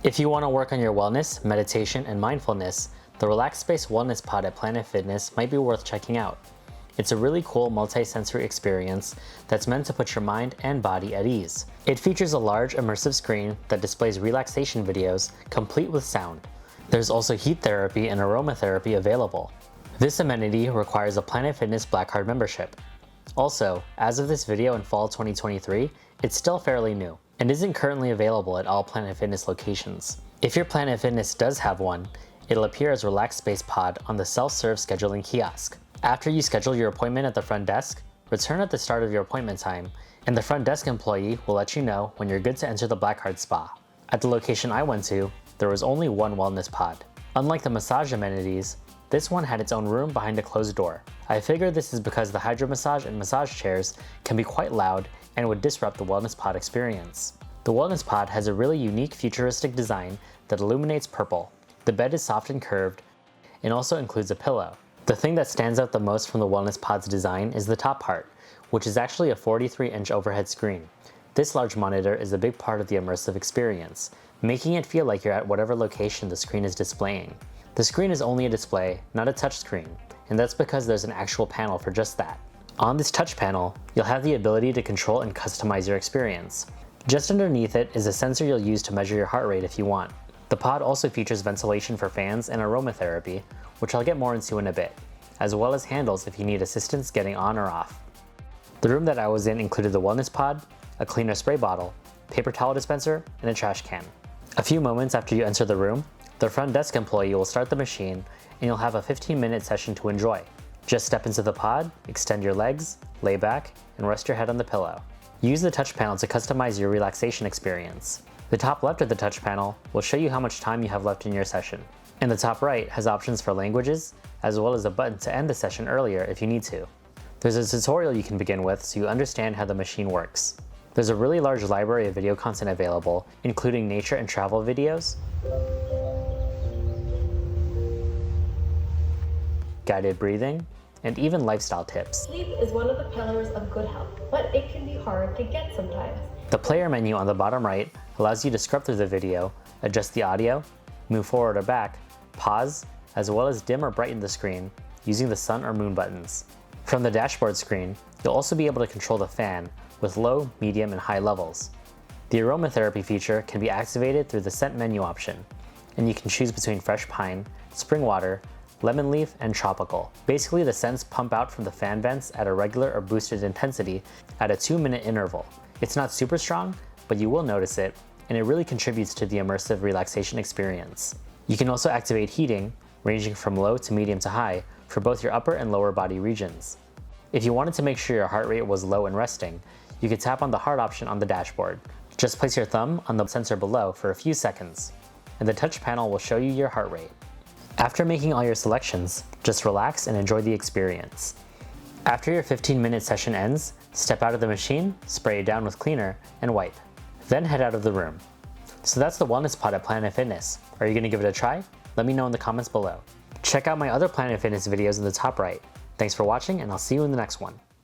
If you want to work on your wellness, meditation, and mindfulness, the RelaxSpace Wellness Pod at Planet Fitness might be worth checking out. It's a really cool multi-sensory experience that's meant to put your mind and body at ease. It features a large immersive screen that displays relaxation videos complete with sound. There's also heat therapy and aromatherapy available. This amenity requires a Planet Fitness Black Card membership. Also, as of this video in fall 2023, it's still fairly new and isn't currently available at all Planet Fitness locations. If your Planet Fitness does have one, it'll appear as RelaxSpace Pod on the self-serve scheduling kiosk. After you schedule your appointment at the front desk, return at the start of your appointment time, and the front desk employee will let you know when you're good to enter the Black Card spa. At the location I went to, there was only one wellness pod. Unlike the massage amenities, this one had its own room behind a closed door. I figure this is because the hydro massage and massage chairs can be quite loud and would disrupt the wellness pod experience. The wellness pod has a really unique futuristic design that illuminates purple. The bed is soft and curved and also includes a pillow. The thing that stands out the most from the wellness pod's design is the top part, which is actually a 43-inch overhead screen. This large monitor is a big part of the immersive experience, making it feel like you're at whatever location the screen is displaying. The screen is only a display, not a touch screen, and that's because there's an actual panel for just that. On this touch panel, you'll have the ability to control and customize your experience. Just underneath it is a sensor you'll use to measure your heart rate if you want. The pod also features ventilation for fans and aromatherapy, which I'll get more into in a bit, as well as handles if you need assistance getting on or off. The room that I was in included the wellness pod, a cleaner spray bottle, paper towel dispenser, and a trash can. A few moments after you enter the room, the front desk employee will start the machine and you'll have a 15-minute session to enjoy. Just step into the pod, extend your legs, lay back, and rest your head on the pillow. Use the touch panel to customize your relaxation experience. The top left of the touch panel will show you how much time you have left in your session. And the top right has options for languages, as well as a button to end the session earlier if you need to. There's a tutorial you can begin with so you understand how the machine works. There's a really large library of video content available, including nature and travel videos, guided breathing, and even lifestyle tips. Sleep is one of the pillars of good health, but it can be hard to get sometimes. The player menu on the bottom right allows you to scrub through the video, adjust the audio, move forward or back, pause, as well as dim or brighten the screen using the sun or moon buttons. From the dashboard screen, you'll also be able to control the fan with low, medium, and high levels. The aromatherapy feature can be activated through the scent menu option, and you can choose between fresh pine, spring water, lemon leaf, and tropical. Basically, the scents pump out from the fan vents at a regular or boosted intensity at a 2-minute interval. It's not super strong, but you will notice it, and it really contributes to the immersive relaxation experience. You can also activate heating, ranging from low to medium to high, for both your upper and lower body regions. If you wanted to make sure your heart rate was low and resting, you could tap on the heart option on the dashboard. Just place your thumb on the sensor below for a few seconds, and the touch panel will show you your heart rate. After making all your selections, just relax and enjoy the experience. After your 15-minute session ends, step out of the machine, spray it down with cleaner, and wipe. Then head out of the room. So that's the wellness pod at Planet Fitness. Are you going to give it a try? Let me know in the comments below. Check out my other Planet Fitness videos in the top right. Thanks for watching, and I'll see you in the next one.